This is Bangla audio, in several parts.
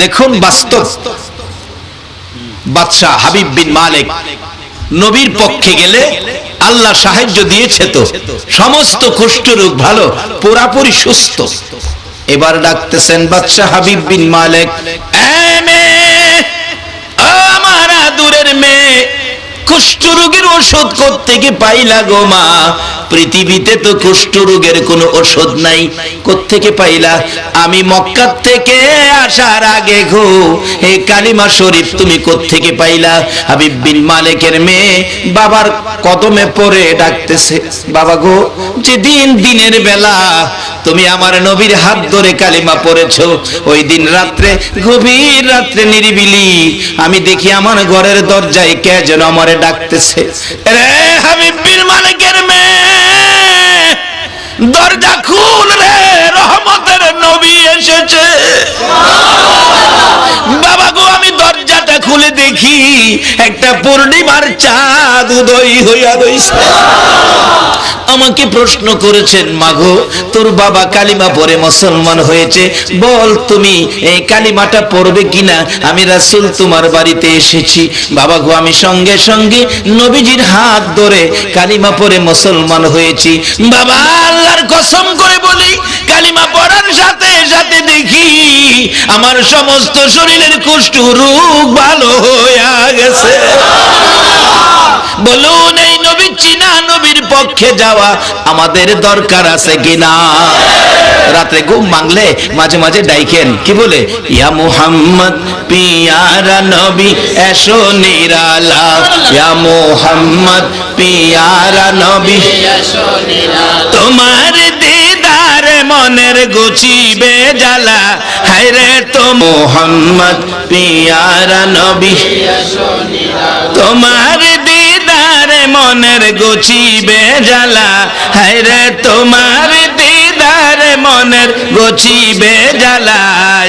দেখুন বাস্তব বাদশাহ হাবিব বিন মালিক নবীর পক্ষে গেলে আল্লাহ সাহায্য দিয়েছে, তো সমস্ত কুষ্ঠ রোগ ভালো, পুরাপুরি সুস্থ। এবার ডাকতেছেন বাদশাহ হাবিব বিন মালিক, আমার আদুরের মেয়ে, কুষ্ঠ রোগের ওষুধ কোত্থেকে পাইলা গো মা? পৃথিবীতে তো কুষ্ঠ রোগের কোনো ওষুধ নাই, কোত্থেকে পাইলা? আমি মক্কা থেকে আসার আগে গো এই কালিমা শরীফ তুমি কোত্থেকে পাইলা? হাবিব বিন মালিকের মেয়ে বাবার কদমে পড়ে ডাকতেছে, বাবা গো, যেদিন দিনের বেলা তুমি আমার নবীর হাত ধরে কালিমা পড়েছো, ওই দিন রাত্রে, গভীর রাত্রে নিরিবিলি আমি দেখি আমার ঘরের দরজায় কে যেন আমারে ডাকতেছে। রে হাবিব বিন মালিকের মেয়ে, দরজা খুল রে, রহমতের নবী এসেছে। বাবা গো, আমি দরজাটা খুলে দেখি একটা পূর্ণিমার চাঁদ উদয় হইয়া রইছে। আমাকে প্রশ্ন করেছেন, মাগো তোর বাবা কালিমা পড়ে মুসলমান হয়েছে, বল তুমি এই কালিমাটা পড়বে কিনা? আমি রাসূল তোমার বাড়িতে এসেছি। বাবা গো, আমি সঙ্গে সঙ্গে নবীজির হাত ধরে কালিমা পড়ে মুসলমান হয়েছি। বাবা, আল্লাহর কসম করে বলি, কালিমা পড়ার সাথে সাথে দেখি আমার সমস্ত শরীরের কুষ্ঠ রোগ ভালো হয়ে গেছে। বলুন, এই নবী চিনা, নবীর পক্ষে যাওয়া আমাদের দরকার আছে কিনা? রাতে ঘুম ভাঙলে মাঝে মাঝে ডাইকেন, কি বলে? ইয়া মুহাম্মদ পিয়ারা নবী এসো নিরালা, ইয়া মুহাম্মদ পিয়ারা নবী এসো নিরালা, তোমার দিদার মনের গুছিবে জ্বালা, হায়রে তো মুহাম্মদ পিয়ারা নবী এসো নিরালা, তোমার দিদার মনের গুছিবে জ্বালা, হায়রে তোমার দিদার মনের গুছিবে জ্বালা,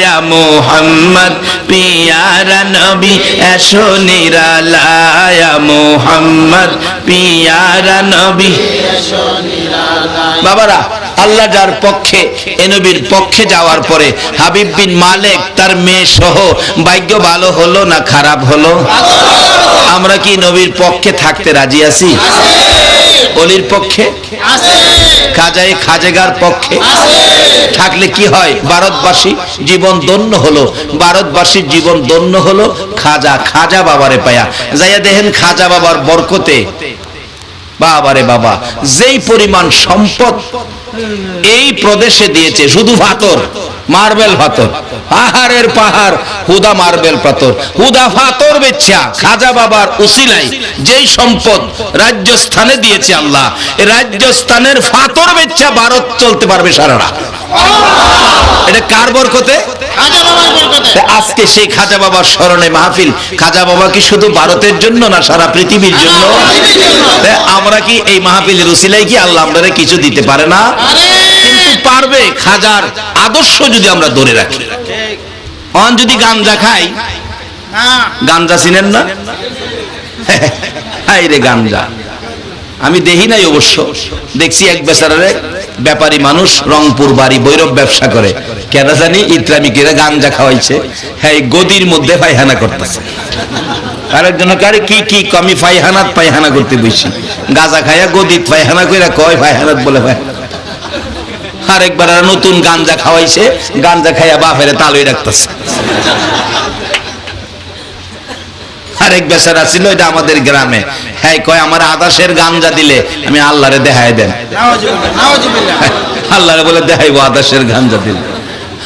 ইয়া মুহাম্মদ পিয়ারা নবী এসো নিরালা, ইয়া মুহাম্মদ পিয়ারা নবী এসো নিরালা। বাবারা, আল্লাহ যার পক্ষে, এ নবীর পক্ষে যাওয়ার পরে হাবিব বিন মালিক তার মেয়ে সহ ভাগ্য ভালো হলো না খারাপ হলো? আমরা কি নবীর পক্ষে থাকতে রাজি আছি? অলির পক্ষে, খাজায়ে খাজেগার পক্ষে থাকলে কি হয়? ভারতবাসী জীবন ধন্য হলো, ভারতবাসীর জীবন ধন্য হলো খাজা, খাজা বাবারে পায়া যাইয়া দেখেন খাজা বাবার বরকতে বাবারে বাবা যেই পরিমাণ সম্পদ এই প্রদেশে দিয়েছে, শুধু পাথর, মার্বেল পাথর, পাহাড়ের পাহাড়, হুদা মার্বেল পাথর, হুদা পাথর বেচা খাজা বাবার উসিলাই যেই সম্পদ রাজস্থানে দিয়েছে আল্লাহ, এই রাজস্থানের পাথর বেচা ভারত চলতে পারবে সারাটা। এটা কার বরকতে? খাজা বাবার বরকতে। আজকে সেই খাজা বাবার স্মরণে মাহফিল। খাজা বাবা কি শুধু ভারতের জন্য না, সারা পৃথিবীর জন্য? আমরা কি এই মাহফিলের উসিলাই কি আল্লাহ আমাদের কিছু দিতে পারে না? কিন্তু পারবে। খাজার আদর্শ যদি আমরা ধরে রাখি, অন যদি গাঞ্জা খাই, গাঞ্জা চিনেন না? হাই রে গাঞ্জা, আমি দেখি নাই অবশ্য, দেখছি এক বেচারারে ব্যাপারী মানুষ, রংপুর বাড়ি, বৈরব ব্যবসা করে, কেন জানি ইত্রামি কেরা গাঞ্জা খাওয়াইছে, হ্যাঁ গদির মধ্যে পায়খানা করতেছে। আরেকজন কারে কি কি আমি পায়খানাত পায়খানা করতে বসছি, গাঁজা খাইয়া গদিত পায়খানা কইরা কয় পায়খানাত বলে পায়খানা। আরেকবার নতুন গাঞ্জা খাওয়াইছে, গাঞ্জা খাইয়া বাপেরে তালুই রাখতেছে। আরেক বেচারা ছিল, এটা আমাদের গ্রামে, হ্যাঁ কয় আমার আদাসের গাঞ্জা দিলে আমি আল্লাহরে দেখাই দেন, আল্লাহরে বলে দেখাইবো আদাসের গাঞ্জা দিলে।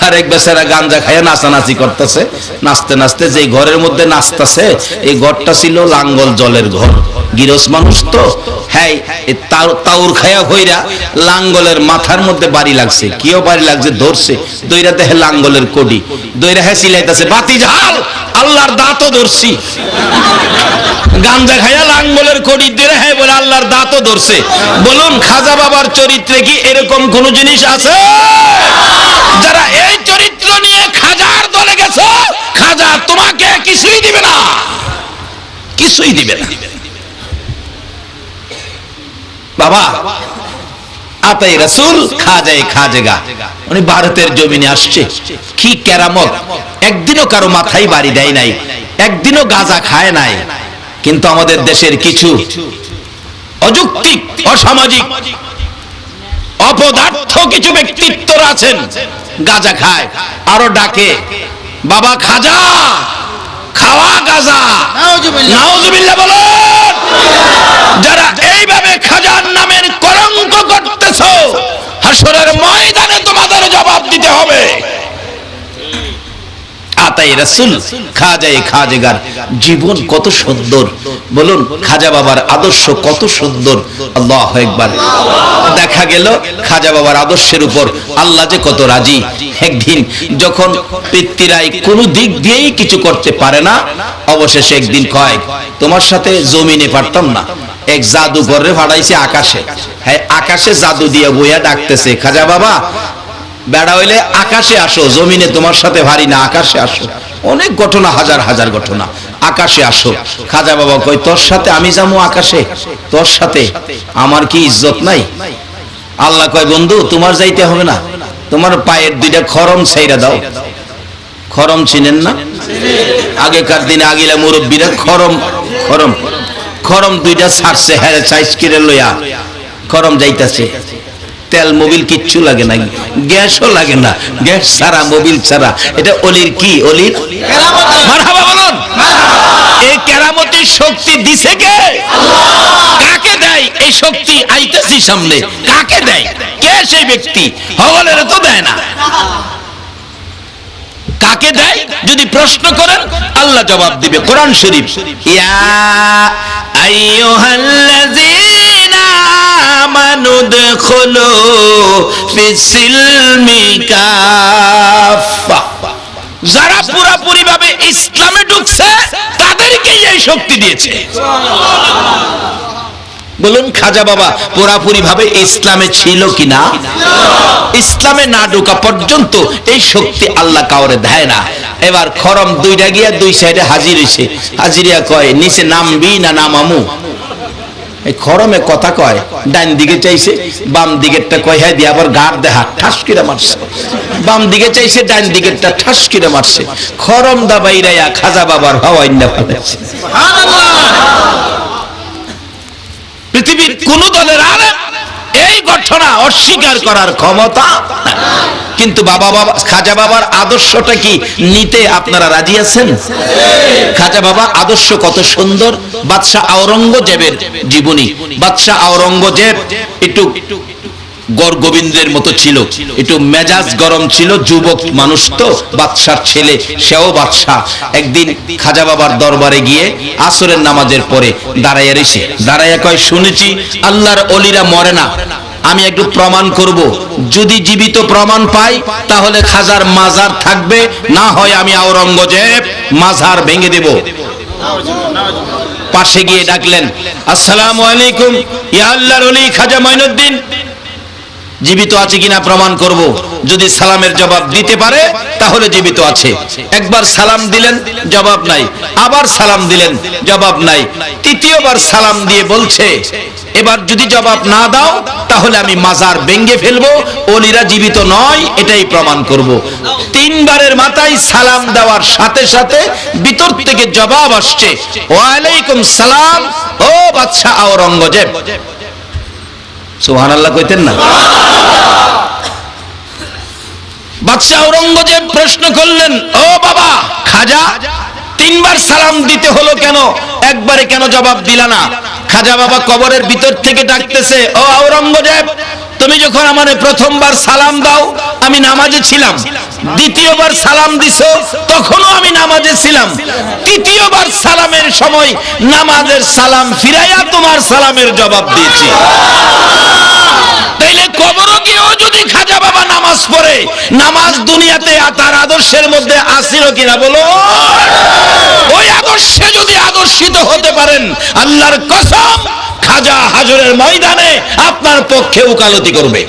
আরেক বেচারা গাঞ্জা খাইয়া নাচানাচি করতেছে, নাচতে নাচতে যে ঘরের মধ্যে নাচতেছে, এই ঘরটা ছিল লাঙ্গল জলের ঘর, গিরস মানুষ তো, হ্যাঁ তাউর খায়া হইরা লাঙ্গলের মাথার মধ্যে বাড়ি লাগছে, কিও বাড়ি লাগছে, ধরছে, দইরা দেখে লাঙ্গলের কোডি, দইরা হ্যাঁ সিলাইতেছে, বাতি ঝাল, আল্লাহর দাঁতও ধরছি। গাঞ্জা খাইয়া লাঙ্গলের কোডি দিয়ে হ্যাঁ বলে আল্লাহর দাঁতও ধরছে। বলুন, খাজা বাবার চরিত্রে কি এরকম কোন জিনিস আছে? যারা এই চরিত্র নিয়ে খাজার দলে গেছে, খাজা তোমাকে কিছুই দিবে না, কিছুই দিবে না। বাবা, আতাই রাসূল খাজায়ে খাজেগা, উনি ভারতের জমিনে আসছে। কি কেরামত! একদিনও কারো মাথায় বাড়ি দেয় নাই, একদিনও গাঁজা খায় নাই। কিন্তু আমাদের দেশের কিছু অযৌক্তিক, অসামাজিক, অপদার্থ কিছু ব্যক্তিত্বরা আছেন, গাঁজা খায়, আরো ডাকে বাবা খাজা, খাওয়া গাঁজা। নাউজুবিল্লাহ বলুন। যারা এইভাবে খাজার নামের কলঙ্ক করতেছো, হাসরের ময়দানে তোমাদের জবাব দিতে হবে। আতাই রাসূল খাজায়ে খাজেগার জীবন কত সুন্দর, বলুন খাজা বাবার আদর্শ কত সুন্দর। আল্লাহু আকবার। দেখা গেল খাজা বাবার আদর্শের উপর আল্লাহ যে কত রাজি। একদিন যখন পিতৃরাই কোনো দিক দিয়েই কিছু করতে পারে না, অবশেষে একদিন কয় তোমার সাথে জমিনে পারতাম না, এক জাদুঘরে ফাড়াইছে আকাশে। হ্যাঁ, আকাশে জাদু দিয়ে বইয়া ডাকতেছে, খাজা বাবা বেড়া হইলে আকাশে আসো, জমিনে তোমার সাথে ভারী না, আকাশে আসো। অনেক ঘটনা, হাজার হাজার ঘটনা, আকাশে আসো। খাজা বাবা কই তোর সাথে আমি যাবো আকাশে? তোর সাথে আমার কি ইজ্জত নাই? আল্লাহ কয় বন্ধু তোমার যাইতে হবে না, তোমার পায়ের দুইটা খরম ছাইরা দাও। খরম চিনেন না? আগেকার দিনে আগিলা মুরব্বীরা খরম খরম খরম দুইটা ছাড়ছে, হ্যাঁ চাইজ কিরে লইয়া খরম যাইতাছে। তেল মোবিল কিচ্ছু লাগে না, গ্যাসও লাগে না, গ্যাস ছাড়া মোবিল ছাড়া। এটা অলির কি? অলির মারহাবা বলুন। এই কেরামতির শক্তি দিছে কে? কাকে দেয় এই শক্তি? আইতাছি সামনে, কাকে দেয়? কে সেই ব্যক্তি? হগলের তো দেয় না। কাকে দেয় যদি প্রশ্ন করেন, আল্লাহ জবাব দিবে। কোরআন শরীফ, ইয়া আইয়ুহাল্লাযীনা আমানু দুখুলু ফিস-সিলমি কাফা, যারা পুরোপুরি ভাবে ইসলামে ঢুকছে তাদেরকেই এই শক্তি দিয়েছে। বলুন খাজা বাবা পুরাপুরি ভাবে ইসলামে ছিল কিনা? ইসলামে না ঢোকা পর্যন্ত এই শক্তি আল্লাহ কাউরে দেয় না। এবার খরম দুইটা গিয়া দুই সাইডে হাজির হইছে, হাজিরিয়া কয় নিচে নামবি না নামামু? এই খরমে কথা কয়, ডান দিকে চাইছে, বাম দিকেরটা কয় হ্যাঁ দিয়ে আবার গাড় দেহা ঠাস কিরা মারছে। বাম দিকে চাইছে, ডান দিকেরটা ঠাস কিরা মারছে। খরম দা বাইরাইয়া খাজা বাবার হাওয়াই না ফেলেছে। পৃথিবীর কোন দলের আলেম এই ঘটনা অস্বীকার করার ক্ষমতা, কিন্তু খাজা বাবার আদর্শটা কি নিতে আপনারা রাজি আছেন? খাজা বাবা আদর্শ কত সুন্দর। বাদশাহ আওরঙ্গজেবের জীবনী। বাদশাহ আওরঙ্গজেব একটু গড় গোবিন্দের মতো ছিল, একটু মেজাজ গরম ছিল, যুবক মানুষ তো, বাদশার ছেলে, সেও বাদশাহ। একদিন খাজা বাবার দরবারে গিয়ে আসরের নামাজের পরে দাঁড়াইয়া রইছে। দাঁড়াইয়া কয় শুনেছি আল্লাহর ওলিরা মরে না, আমি একটু প্রমাণ করব। যদি জীবিত প্রমাণ পাই তাহলে খাজার মাজার থাকবে, না হয় আমি আওরঙ্গজেব মাজার ভেঙে দেব। পাশে গিয়ে ডাকলেন, আসসালামু আলাইকুম ইয়া আল্লাহর ওলি খাজা মাইনুদ্দিন, জীবিত আছে কিনা প্রমাণ করব। যদি সালামের জবাব দিতে পারে তাহলে জীবিত আছে। একবার সালাম দিলেন, জবাব নাই। আবার সালাম দিলেন, জবাব নাই। তৃতীয়বার সালাম দিয়ে বলছে এবার যদি জবাব না দাও তাহলে আমি মাজার ভেঙে ফেলবো, ওলিরা জীবিত নয় এটাই প্রমাণ করব। তিনবারের মাথায় সালাম দেওয়ার সাথে সাথে ভিতর থেকে জবাব আসছে, ওয়ালাইকুম সালাম ও বাদশা আওরঙ্গজেব। সুবহানাল্লাহ কইতেন না? বাদশা আওরঙ্গজেব প্রশ্ন করলেন, ও বাবা খাজা, তিনবার সালাম দিতে হলো কেন? একবারে কেন জবাব দিলা না? খাজা বাবা কবরের ভিতর থেকে ডাকতেছে, ও আওরঙ্গজেব, তুমি যখন আমারে প্রথমবার সালাম দাও আমি নামাজে ছিলাম, দ্বিতীয়বার সালাম দিছো তখনও আমি নামাজে ছিলাম, তৃতীয়বার সালামের সময় নামাজের সালাম ফিরাইয়া তোমার সালামের জবাব দিয়েছি। তাইলে কবরে গিয়েও যদি খাজা বাবা নামাজ পড়ে, নামাজ দুনিয়াতে তার আদর্শের মধ্যে আসিল কিনা বলো? ওই আদর্শে যদি আদর্শিত হতে পারেন, আল্লাহর কসম খাজা হাজরের ময়দানে আপনার পক্ষে উকালতি করবে।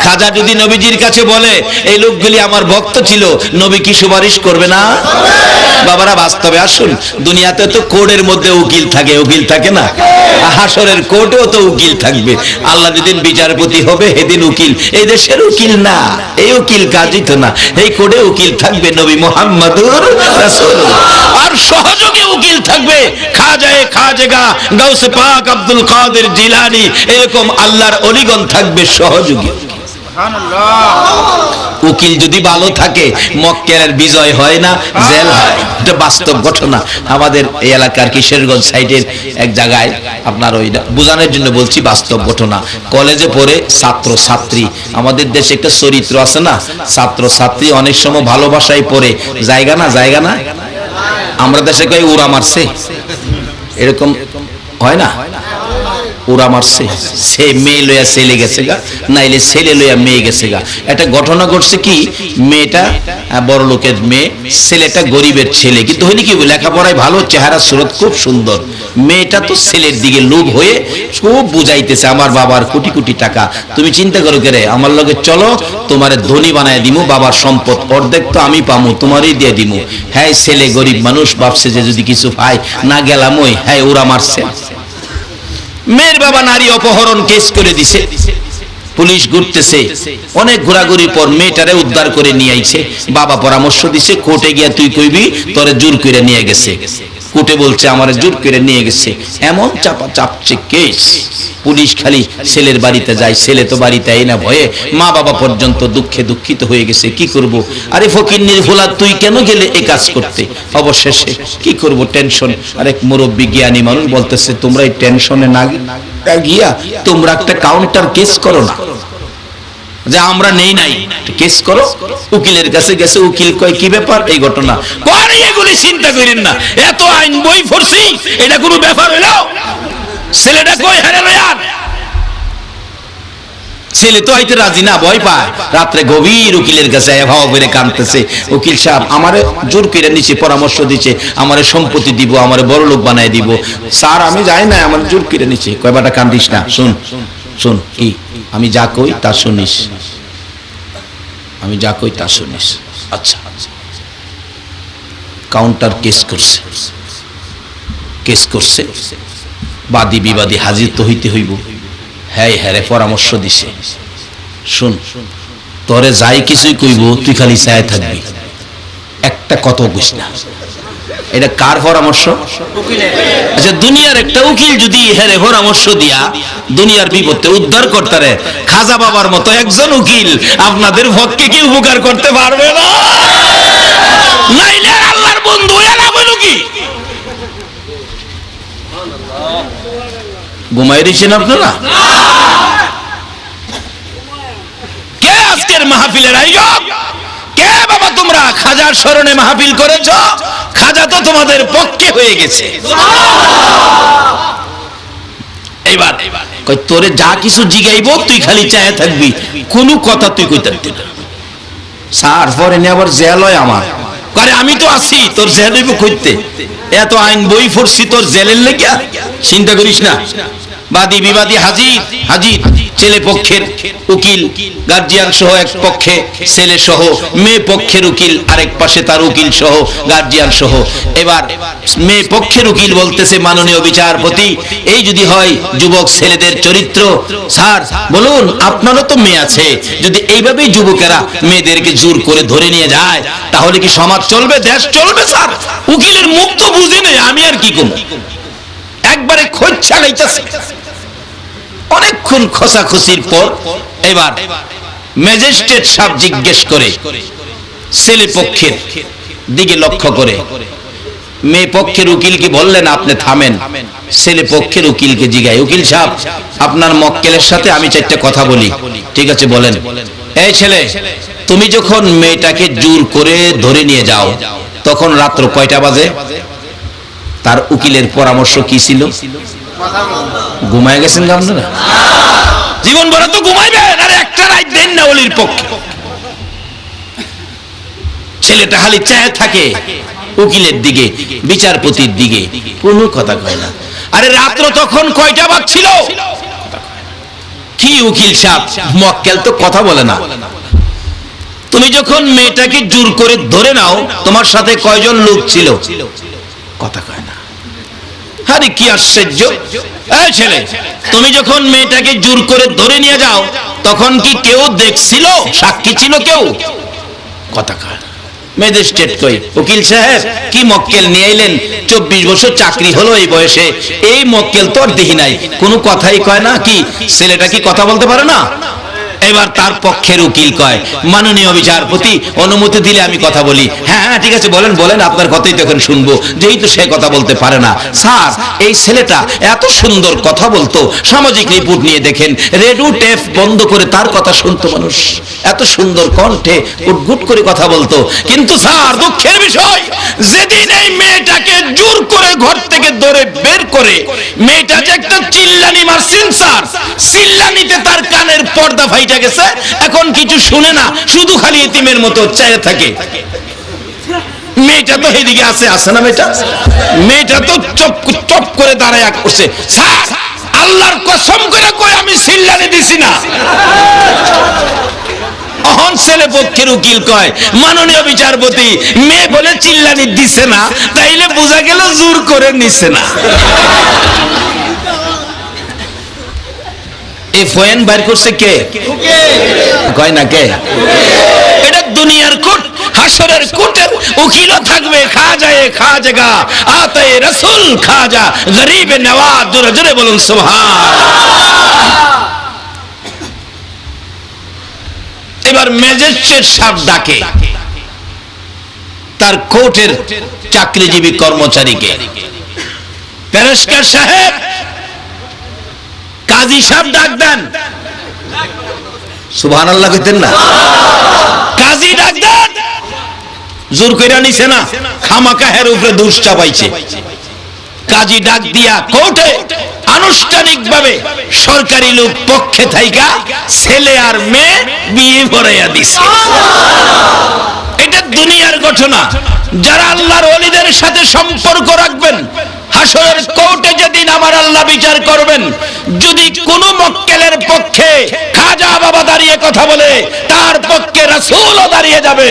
খাজা যদি নবীজির কাছে বলে এই লোকগুলি আমার ভক্ত ছিল, নবী কি সুপারিশ করবে না? বাবারা বাস্তবে আসুন, দুনিয়াতে তো কোর্টের মধ্যে উকিল থাকে, উকিল থাকে না? হাসরের কোর্টেও তো উকিল থাকবে। আল্লাহ যেদিন বিচারপতি হবে সেদিন উকিল এই দেশের উকিল না, এই উকিল কাজী তো না, এই কোর্টে উকিল থাকবে নবী মুহাম্মদুর রাসূলুল্লাহ। আর সহযোগী উকিল থাকবে খাজায়ে খাজেগা গাউসে পাক আব্দুল কাদের জিলানী, এরকম আল্লাহর ওলিগণ থাকবে সহযোগী। উকিল যদি ভালো থাকে মক্কেলের বিজয় হয় না, জেল হয়। এটা বাস্তব ঘটনা। আমাদের এই এলাকার কিশোরগঞ্জ সাইডের এক জায়গায়, আপনার ওই বোঝানোর জন্য বলছি, বাস্তব ঘটনা। কলেজে পড়ে ছাত্র ছাত্রী, আমাদের দেশে একটা চরিত্র আছে না, ছাত্র ছাত্রী অনেক সময় ভালোবাসায় পড়ে জায়গা না, জায়গা না, আমরা দেশে কই উড়া মারছে, এরকম হয় না? ওরা মারছে, সে মেয়ে লইয়া ছেলে গেছে গা, নাইলে ছেলে লইয়া মেয়ে গেছে গা। একটা ঘটনা ঘটছে কি, মেয়েটা বড় লোকের মেয়ে, ছেলেটা গরিবের ছেলে, কিন্তু হইলে কি লেখাপড়ায় ভালো, চেহারা সুরত খুব সুন্দর। মেয়েটা তো ছেলের দিকে লোভ হয়ে খুব বুঝাইতেছে, আমার বাবার কোটি কোটি টাকা, তুমি চিন্তা করো কেরে, আমার লগে চলো, তোমারে ধনী বানায় দিমু, বাবার সম্পদ অর্ধেক তো আমি পামু, তোমারই দিয়ে দিমু। হ্যাঁ, ছেলে গরিব মানুষ, ভাবছে যে যদি কিছু পায়, না গেলাম ওই, হ্যাঁ ওরা মারছে। মেয়ের বাবা নারী অপহরণ কেস করে দিছে, পুলিশ ঘুরতেছে, অনেক ঘোরাঘুরির পর মেয়েটারে উদ্ধার করে নিয়ে আইছে। বাবা পরামর্শ দিছে, কোর্টে গিয়া তুই কইবি তোরে জোর করে নিয়ে গেছে। কোর্টে বলছে আমারে জোর করে নিয়ে গেছে, এমন চাপা চাপছে কেস। পুলিশ খালি ছেলের বাড়িতে যায়, ছেলে তো বাড়িতে আই না, ভয়ে মা বাবা পর্যন্ত দুঃখে দুঃখিত হয়ে গেছে। কি করব, আরে ফকিন্নির ফুলা তুই কেন গেলে এই কাজ করতে? অবশেষে কি করব, টেনশন। আরেক মুরব্বী জ্ঞানী মানুষ বলতেছে, তোমরা এই টেনশনে না গিয়া তোমরা একটা কাউন্টার কেস করো না, যে আমরা নেই নাই, কেস করো। উকিলের কাছে গেছে, উকিল কয় কি ব্যাপার, এই ঘটনা কয় এগুলি চিন্তা করেন না, এত আইন বই পড়ছি, এটা কোনো ব্যাপার হইলো? ছেলেটা কই হারে লয়ান, ছেলে তো হইতে রাজি না, ভয় পায়। রাত্রে গভীর উকিলের কাছে ভাও বেড়ে কাঁদতেছে, উকিল সাহেব আমারে জোর করে নিচে পরামর্শ দিচ্ছে, আমারে সম্পত্তি দিব, আমারে বড় লোক বানায় দিব। স্যার আমি যাই না, আমার জোর করে নিচে। কয় বাটা কান্দিস না, শুন শুন, কি আমি যা কই তা শুনিস, আমি যা কই তা শুনিস। আচ্ছা, কাউন্টার কেস করছে, কেস করছে, বাদী বিবাদী হাজির তো হইতে হইব। হ্যাঁ হ্যাঁ পরামর্শ দিছে, শুন তোরে যাই কিছুই কইব তুই খালি চায় থাকবি, একটা কত বুঝ না। এটা কার পরামর্শ? আচ্ছা, দুনিয়ার একটা উকিল যদি হ্যাঁ পরামর্শ দিয়া দুনিয়ার বিপদে উদ্ধার করতে, খাজা বাবার মতো একজন উকিল আপনাদের পক্ষে কি উপকার করতে পারবে না? নাইলে আল্লাহর বন্ধু এরা বলো কি ঘুমাই দিচ্ছেন আপনারা? কে আজকের মাহফিলের আয়োজক? কে বাবা তোমরা খাজার স্মরণে মাহফিল করেছ? খাজা তো তোমাদের পক্ষে হয়ে গেছে। এইবার কই তোরে যা কিছু জিগাইব তুই খালি চায় থাকবি, কোনো কথা তুই কইতে পারবি না। স্যার পরে নিয়ে আবার জেল হয় আমার, আরে আমি তো আছি, তোর জেল হইব কইতে, এত আইন বই পড়ছি তোর জেলের লেগা, চিন্তা করিস না। বাদী বিবাদী হাজির, হাজির ছেলে পক্ষের উকিল, গার্জিয়ান সহ এক পক্ষে ছেলে সহ, মেয়ে পক্ষের উকিল আরেক পাশে তার উকিল সহ, গার্জিয়ান সহ। এবার মেয়ে পক্ষের উকিল বলতেছে, মাননীয় বিচারপতি, এই যদি হয় যুবক ছেলেদের চরিত্র, স্যার বলুন আপনারও তো মেয়ে আছে, যদি এইভাবেই যুবকেরা মেয়েদেরকে জোর করে ধরে নিয়ে যায় তাহলে কি সমাজ চলবে, দেশ চলবে? স্যার উকিলের মুখ তো বুঝি নেই, আমি আর কি করব? একবারে খোঁজ চালাইতেছে। অনেকক্ষণ খোঁচাখুচির পর এবার ম্যাজিস্ট্রেট সাহেব জিজ্ঞেস করে, ছেলে পক্ষের দিকে লক্ষ্য করে, মেয়ে পক্ষের উকিলকে বললেন আপনি থামেন। ছেলে পক্ষের উকিলকে জিগায়, উকিল সাহেব আপনার মক্কেলের সাথে আমি চারটা কথা বলি। ঠিক আছে বলেন। এই ছেলে, তুমি যখন মেয়েটাকে জোর করে ধরে নিয়ে যাও তখন রাত্র কয়টা বাজে? তার উকিলের পরামর্শ কি ছিল? ঘুমায় গেছেন আপনারা? জীবন ভরা তো ঘুমাইবেন, আর একটা রাত দেন না ওলির পক্ষে। ছেলেটা খালি চায় থাকে উকিলের দিকে, বিচারপতির দিকে, কোনো কথা কয় না। আরে রাত্র তখন কয়টা বাজছিল? কি উকিল সাহেব, মক্কেল তো কথা বলে না। তুমি যখন মেয়েটাকে জোর করে ধরে নাও, তোমার সাথে কয়জন লোক ছিল? কথা কয় না। আরে কি আশ্চর্য! এই ছেলে, তুমি যখন মেয়েটাকে জোর করে ধরে নিয়ে যাও, তখন কি কেউ দেখছিল? সাক্ষী ছিল কেউ? কথা কয় না। ম্যাজিস্ট্রেট কই, উকিল সাহেব কি মক্কেল নিয়ে এলেন? 24 বছর চাকরি হলো এই বয়সে, এই মক্কেল তো আর দেখি নাই, কোনো কথাই কয় না। কি ছেলেটা কি কথা বলতে পারে না? এবার তার পক্ষের উকিল কয়, মাননীয় বিচারপতি অনুমতি দিলে আমি কথা বলি। হ্যাঁ হ্যাঁ ঠিক আছে, বলেন বলেন, আপনার কথাই তো এখন শুনবো, যেহেতু সে কথা বলতে পারে না। স্যার, এই ছেলেটা এত সুন্দর কথা বলতো, সামাজিক রিপোর্ট নিয়ে দেখেন, রেডিও টেপ বন্ধ করে তার কথা শুনতো মানুষ, এত সুন্দর কণ্ঠে উটগুট করে কথা বলতো। কিন্তু স্যার, দুঃখের বিষয়, যেদিন এই মেয়েটাকে জোর করে ঘর থেকে ধরে বের করে মেয়েটা যে একটা চিল্লানি মারছেন স্যার, চিল্লানিতে তার কানের পর্দা ফাইটা গেছে, এখন কিছু শুনে না, শুধু খালি এতিমের মতো চেয়ে থাকে। মেয়েটা তো এদিকে আছে না, মেয়েটা তো চপ চপ করে দাঁড়ায় করছে। স্যার, আল্লাহর কসম করে কই আমি চিল্লানি দিছি না। অহন ছেলে পক্ষের উকিল কয়, মাননীয় বিচারপতি, মেয়ে বলে চিল্লানি দিছে না, তাইলে বোঝা গেল জোর করে নিছে না। এই ফয়েন বাইর করছে কে? কয় না কে? এটা দুনিয়ার কোর্ট, হাসরের কোর্টের উকিলও থাকবে। খাজাগা আতায়ে রাসূল খাজা গরিবে নওয়াজ, জোরে জোরে বলুন সুবহান। এবার ম্যাজিস্ট্রেট সাহেব ডাকে তার কোর্টের চাকরিজীবী কর্মচারীকে, ব্যারিস্টার সাহেব, কাজী সাহেব ডাক দেন। সুবহানাল্লাহ কইতেন না? কাজী ডাক দেন। জোর কইরা নিছে না, খামাকা এর উপরে দোষ চাপাইছে। কাজী ডাক দিয়া কোর্টে আনুষ্ঠানিকভাবে সরকারি লোক পক্ষে থাইকা ছেলে আর মেয়ে বিয়ে পড়াইয়া দিছে। এটা দুনিয়ার ঘটনা। যারা আল্লাহর ওলিদের সাথে সম্পর্ক রাখবেন, হাসরের কোর্টে যেদিন আমার আল্লাহ বিচার করবেন, যদি কোন মক্কেলের পক্ষে খাজা বাবা দাঁড়িয়ে কথা বলে, তার পক্ষে রাসূলও দাঁড়িয়ে যাবে।